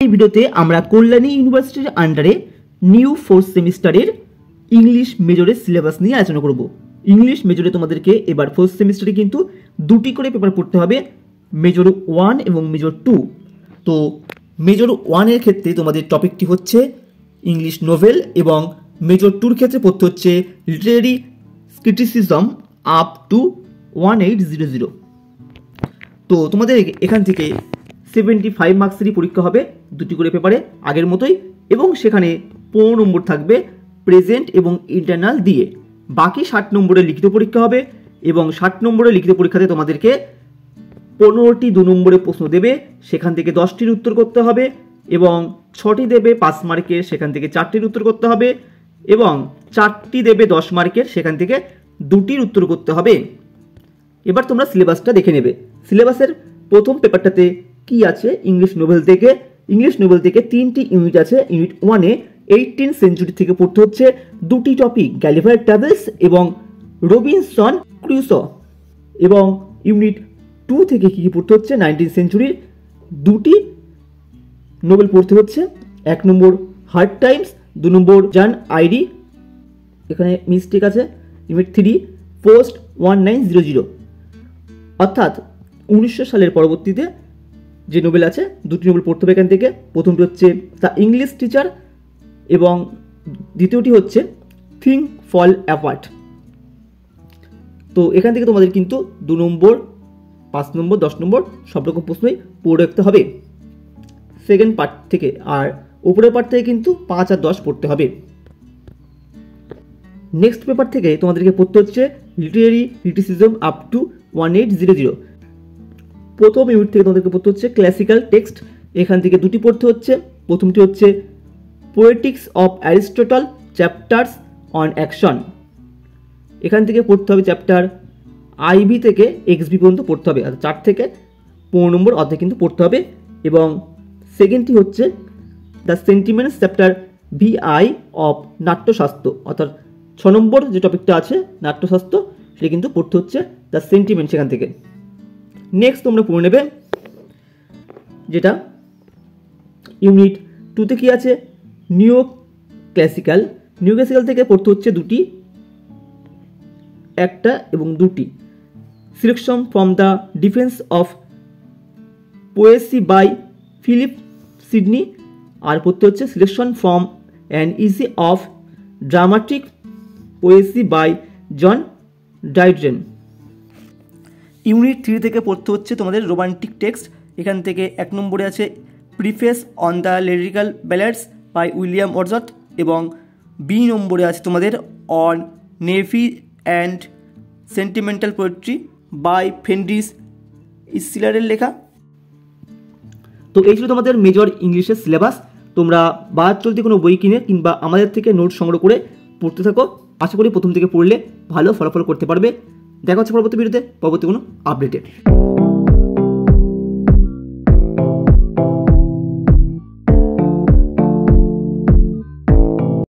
এই ভিডিওতে আমরা কল্যাণী ইউনিভার্সিটির আন্ডারে নিউ 4th সেমিস্টারের ইংলিশ মেজরের সিলেবাস নিয়ে আলোচনা করব। ইংলিশ মেজরে তোমাদেরকে এবার 4th সেমিস্টারে কিন্তু দুটি করে পেপার পড়তে হবে, মেজর 1 এবং মেজর 2। তো মেজর 1 এর ক্ষেত্রে তোমাদের টপিকটি হচ্ছে ইংলিশ নোভেল এবং মেজর 2 এর ক্ষেত্রে পড়তে হচ্ছে লিটারেরি ক্রিটিসিজম আপ টু 1800। তো তোমাদের এখান থেকে 75 মার্কসেরই পরীক্ষা হবে, দুটি করে পেপারে আগের মতোই, এবং সেখানে 15 নম্বর থাকবে প্রেজেন্ট এবং ইন্টারনাল দিয়ে। বাকি 60 নম্বরের লিখিত পরীক্ষা হবে, এবং 60 নম্বরের লিখিত পরীক্ষাতে তোমাদেরকে 15টি 2 নম্বরের প্রশ্ন দেবে, সেখান থেকে 10টির উত্তর করতে হবে, এবং 6টি দেবে 5 মার্কের, সেখান থেকে 4টির উত্তর করতে হবে, এবং 4টি দেবে 10 মার্কের, সেখান থেকে 2টির উত্তর করতে হবে। এবার তোমরা সিলেবাসটা দেখে নেবে। সিলেবাসের প্রথম পেপারটাতে কি আছে, ইংলিশ নোভেল থেকে 3টি ইউনিট আছে। ইউনিট 1-এ 18th সেঞ্চুরি থেকে পড়তে হচ্ছে দুটি টপিক, গ্যালিভার ট্রাভেলস এবং রবিনসন ক্রুসো। এবং ইউনিট 2 থেকে কি পড়তে হচ্ছে, 19th সেঞ্চুরির দুটি নোবেল পড়তে হচ্ছে। 1 নম্বর হার্ড টাইমস, 2 নম্বর জান আইরি, এখানে মিস্টেক আছে। ইউনিট 3 পোস্ট 1900, অর্থাৎ 1900 সালের পরবর্তীতে যে নোবেল আছে দুটি নোবেল পড়তে হবে এখান থেকে। প্রথমটি হচ্ছে দ্য ইংলিশ টিচার এবং দ্বিতীয়টি হচ্ছে থিং ফল অ্যাপার্ট। তো এখান থেকে তোমাদের কিন্তু 2 নম্বর, 5 নম্বর, 10 নম্বর সব রকম প্রশ্নই পড়ে রাখতে হবে সেকেন্ড পার্ট থেকে, আর উপরের পার্ট থেকে কিন্তু 5 আর 10 পড়তে হবে। নেক্সট পেপার থেকে তোমাদেরকে পড়তে হচ্ছে লিটারেরি ক্রিটিসিজম আপ টু 1800। প্রথম ইউনিট থেকে তোমাদেরকে পড়তে হচ্ছে ক্লাসিক্যাল টেক্সট, এখান থেকে দুটি পড়তে হচ্ছে। প্রথমটি হচ্ছে Poetics of Aristotle chapters on action, এখান থেকে পড়তে হবে চ্যাপ্টার আইবি থেকে এক্সবি পর্যন্ত পড়তে হবে, আর 4 থেকে 15 নম্বর অধ্যায় কিন্তু পড়তে হবে। এবং সেকেন্ডটি হচ্ছে the sentiments chapter VI of Natyashastra, অর্থাৎ 6 নম্বর যে টপিকটা আছে নাট্যশাস্ত্র, সেটা কিন্তু পড়তে হচ্ছে দ্য সেন্টিমেন্ট সেখান থেকে। নেক্সট তোমরা পড়ে নেবে যেটা ইউনিট 2-তে কি আছে, নিউ ক্লাসিক্যাল থেকে পড়তে হচ্ছে দুটি, একটা এবং দুটি। Selection from the defence of poesy by Philip Sidney, আর পড়তে হচ্ছে selection from an essay of dramatic poesy by John Dryden. Unit 3 থেকে পড়তে হচ্ছে তোমাদের রোমান্টিক টেক্সট, এখান থেকে 1 নম্বরে আছে preface on the lyrical ballads by William Wordsworth, এবং বি নম্বরে আছে তোমাদের on naive and sentimental poetry by Friedrich ইসিলারের লেখা। তো এই ছিল তোমাদের মেজর ইংলিশের সিলেবাস। তোমরা বাদ চলতে কোনো বই কিনে কিংবা আমাদের থেকে নোট সংগ্রহ করে পড়তে থাকো, আশা করি প্রথম থেকে পড়লে ভালো ফলাফল করতে পারবে। দেখা হচ্ছে পরবর্তী ভিডিওতে পরবর্তী কোনো আপডেটে।